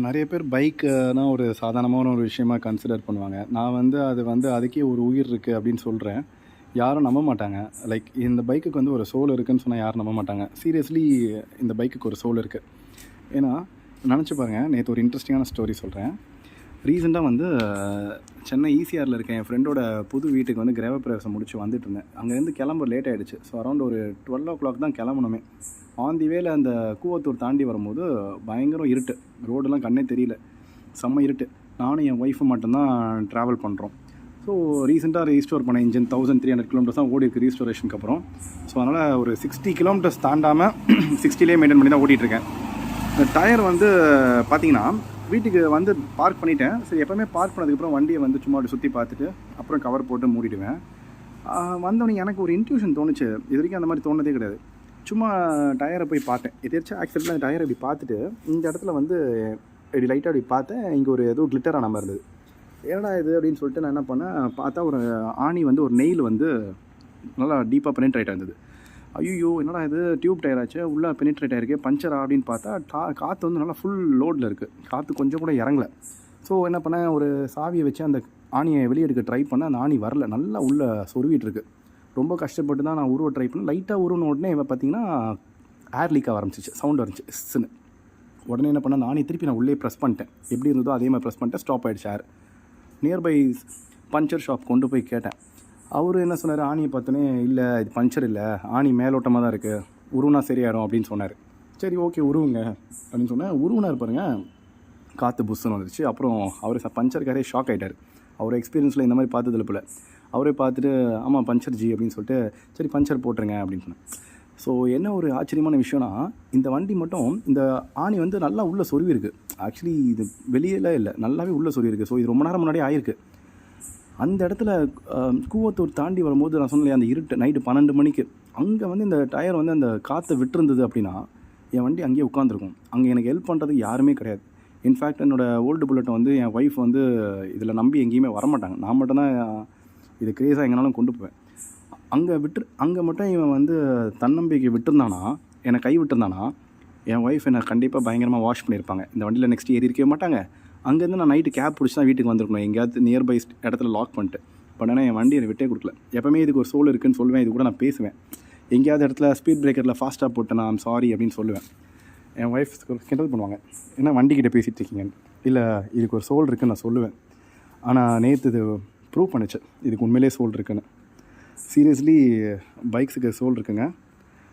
நெறைய பேர் பைக்குனா ஒரு சாதாரணமான ஒரு விஷயமா கன்சிடர் பண்ணுவாங்க. நான் அதுக்கே ஒரு உயிர் இருக்குது அப்படின்னு சொல்றேன். யாரும் நம்ப மாட்டாங்க. லைக் இந்த பைக்குக்கு ஒரு சோல் இருக்குன்னு சொன்னா யாரும் நம்ப மாட்டாங்க. சீரியஸ்லி இந்த பைக்குக்கு ஒரு சோல் இருக்கு. ஏன்னா நெனச்சு பாருங்க, நேத்து ஒரு இன்ட்ரெஸ்டிங்கான ஸ்டோரி சொல்றேன். ரீசெண்டா சென்னை ஈசிஆர்ல இருக்க என் ஃப்ரெண்டோட புது வீட்டுக்கு கிரகப்பிரவேசம் முடிச்சு வந்துட்டுருந்தேன். அங்கேருந்து கிளம்ப லேட் ஆகிடுச்சு. ஸோ அரௌண்ட் ஒரு 12:00 தான் கிளம்பணுமே. ஆன் தி வேல அந்த கூவத்தூர் தாண்டி வரும்போது பயங்கரம் இருட்டு. ரோடெல்லாம் கண்ணே தெரியல. செம்ம இருட்டு. நானும் என் ஒய்ஃபும் மட்டும்தான் ட்ராவல் பண்ணுறோம். ஸோ ரீசெண்டாக ரீஸ்டோர் பண்ண இன்ஜின் 1300 கிலோமீட்டர்ஸ் தான் ஓடிருக்கு ரீஸ்டோரேஷனுக்கு அப்புறம். ஸோ அதனால் ஒரு 60 கிலோமீட்டர்ஸ் தாண்டாமல் 60லே மெயின்டைன் பண்ணி தான் ஓட்டிகிட்ருக்கேன். இந்த டயர் பார்த்தீங்கன்னா வீட்டுக்கு பார்க் பண்ணிட்டேன். சரி, எப்போவுமே பார்க் பண்ணதுக்கப்புறம் வண்டியை சும்மா அப்படி சுற்றி பார்த்துட்டு அப்புறம் கவர் போட்டு மூடிடுவேன். வந்தோடனே எனக்கு ஒரு இன்ட்யூஷன் தோணுச்சு. இது வரைக்கும் அந்த மாதிரி தோணுதே கிடையாது. சும்மா டயரை போய் பார்த்தேன். எதாச்சும் ஆக்சிடென்ட்டில் அந்த டயரை இப்படி பார்த்துட்டு இந்த இடத்துல இப்படி லைட்டாக அப்படி பார்த்தேன். இங்கே ஒரு ஏதோ கிளிட்டராக நம்ம இருந்தது. ஏடா இது அப்படின்னு சொல்லிட்டு நான் என்ன பண்ணேன், பார்த்தா ஒரு ஆணி ஒரு நெயில் நல்லா டீப்பாக பெனிட்ரேட் ஆயிருந்தது. ஐயோ, என்னடா இது, டியூப் டயர் ஆச்சு, உள்ளே பெனிட்ரேட் ஆகிருக்கு, பஞ்சரா அப்படின்னு பார்த்தா காற்று நல்லா ஃபுல் லோடில் இருக்குது. காற்று கொஞ்சம் கூட இறங்கலை. ஸோ என்ன பண்ணேன், ஒரு சாவியை வச்சு அந்த ஆணியை வெளியே எடுக்க ட்ரை பண்ணேன். அந்த ஆணி வரல, நல்லா உள்ளே சொருவிட்டு இருக்கு. ரொம்ப கஷ்டப்பட்டு தான் நான் உருவ ட்ரை பண்ணேன். லைட்டாக உருவின உடனே பார்த்தீங்கன்னா ஏர் லீக் ஆக ஆரம்பிச்சிச்சு. சவுண்ட் வந்துச்சு இஸ்ன்னு. உடனே என்ன பண்ணேன், நானே திருப்பி நான் உள்ளே ப்ரெஸ் பண்ணிட்டேன். எப்படி இருந்ததோ அதே மாதிரி ப்ரெஸ் பண்ணிட்டேன். ஸ்டாப் ஆகிடுச்சு ஏர். நியர்பை பஞ்சர் ஷாப் கொண்டு போய் கேட்டேன். அவர் என்ன சொன்னார், ஆணியை பார்த்தோன்னே இல்லை இது பஞ்சர் இல்லை, ஆணி மேலோட்டமாக தான் இருக்குது, உருவுனா சரியாயிடும் அப்படின்னு சொன்னார். சரி ஓகே உருவுங்க அப்படின்னு சொன்னேன். உருவுனா இருப்பாருங்க, காற்று புஷ்ஷுன்னு வந்துருச்சு. அப்புறம் அவர் பஞ்சர்காரே ஷாக் ஆகிட்டார். அவர் எக்ஸ்பீரியன்ஸில் இந்த மாதிரி பார்த்ததில்ல போல். அவரே பார்த்துட்டு ஆமாம் பஞ்சர் ஜி அப்படின்னு சொல்லிட்டு சரி பஞ்சர் போட்டுருங்க அப்படின்னு சொன்னேன். ஸோ என்ன ஒரு ஆச்சரியமான விஷயம்னா, இந்த வண்டி மட்டும் இந்த ஆணி நல்லா உள்ளே சொருவி இருக்குது. ஆக்சுவலி இது வெளியெல்லாம் இல்லை, நல்லாவே உள்ளே சொருவி இருக்குது. ஸோ இது ரொம்ப நேரம் முன்னாடியே ஆயிருக்கு. அந்த இடத்துல கூவத்தூர் தாண்டி வரும்போது நான் சொன்னேன் அந்த இருட்டு நைட்டு 12 மணிக்கு அங்கே இந்த டயர் அந்த காற்றை விட்டுருந்தது அப்படின்னா என் வண்டி அங்கேயே உட்காந்துருக்கும். அங்கே எனக்கு ஹெல்ப் பண்ணுறதுக்கு யாருமே கிடையாது. இன்ஃபேக்ட் என்னோடய ஓல்டு புல்லட்டை என் ஒய்ஃப் இதில் நம்பி எங்கேயுமே வரமாட்டாங்க. நான் மட்டும்தான் இது க்ரேஸாக எங்கேனாலும் கொண்டு போவேன். அங்கே மட்டும் இவன் தன்னம்பிக்கை விட்டுருந்தானா, என்னை கை விட்டுருந்தானா, என் ஒய்ஃப் என்னை கண்டிப்பாக பயங்கரமாக வாஷ் பண்ணியிருப்பாங்க. இந்த வண்டியில் நெக்ஸ்ட் ஏறி இருக்கவே மாட்டாங்க. அங்கேருந்து நான் நைட்டு கேப் பிடிச்சி தான் வீட்டுக்கு வந்திருக்கணும், எங்கேயாவது நியர்பை இடத்துல லாக் பண்ணிட்டு. பட் ஆனால் என் வண்டி என்னை விட்டே கொடுக்கல. எப்போவுமே இதுக்கு ஒரு சோல் இருக்குதுன்னு சொல்லுவேன். இது கூட நான் பேசுவேன். எங்கேயாவது இடத்துல ஸ்பீட் பிரேக்கரில் ஃபாஸ்ட்டாக போட்டேன், நான் சாரி அப்படின்னு சொல்லுவேன். என் ஒய்ஃப் கிண்டல் பண்ணுவாங்க, என்ன வண்டிக்கிட்ட பேசிகிட்டு இருக்கீங்கன்னு. இல்லை, இதுக்கு ஒரு சோல் இருக்குதுன்னு நான் சொல்லுவேன். ஆனால் நேற்று இது ப்ரூவ் பண்ணிச்சு இதுக்கு உண்மையிலே சோல் இருக்குன்னு. சீரியஸ்லி பைக்ஸுக்கு சோல் இருக்குங்க.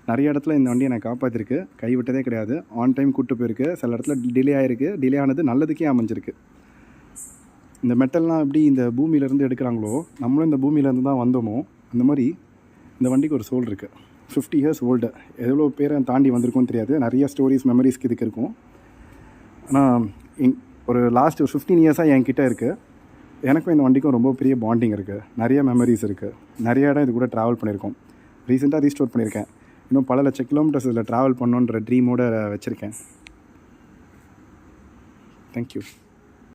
நிறைய இடத்துல இந்த வண்டியை நான் காப்பாற்றிருக்கு. கைவிட்டதே கிடையாது. ஆன் டைம் கூப்பிட்டு போயிருக்கு. சில இடத்துல டிலே ஆகிருக்கு. டிலே ஆனது நல்லதுக்கே அமைஞ்சிருக்கு. இந்த மெட்டல்லாம் எப்படி இந்த பூமியிலேருந்து எடுக்கிறாங்களோ, நம்மளும் இந்த பூமியிலேருந்து தான் வந்தோமோ, அந்த மாதிரி இந்த வண்டிக்கு ஒரு சோல் இருக்குது. 50 இயர்ஸ் ஓல்டு. எவ்வளோ பேரை தாண்டி வந்திருக்கும்னு தெரியாது. நிறைய ஸ்டோரிஸ் மெமரிஸ்க்கு இதுக்கு இருக்கும். ஆனால் ஒரு லாஸ்ட் ஒரு 15 இயர்ஸாக என்கிட்ட இருக்குது. எனக்கும் இந்த வண்டிக்கும் ரொம்ப பெரிய பாண்டிங் இருக்குது. நிறைய மெமரிஸ் இருக்குது. நிறைய இடம் இது கூட ட்ராவல் பண்ணியிருக்கோம். ரீசெண்டாக ரீஸ்டோர் பண்ணியிருக்கேன். இன்னும் பல லட்சம் கிலோமீட்டர்ஸ் இதில் ட்ராவல் பண்ணணுன்ற ட்ரீமோடு வச்சுருக்கேன். தேங்க்யூ.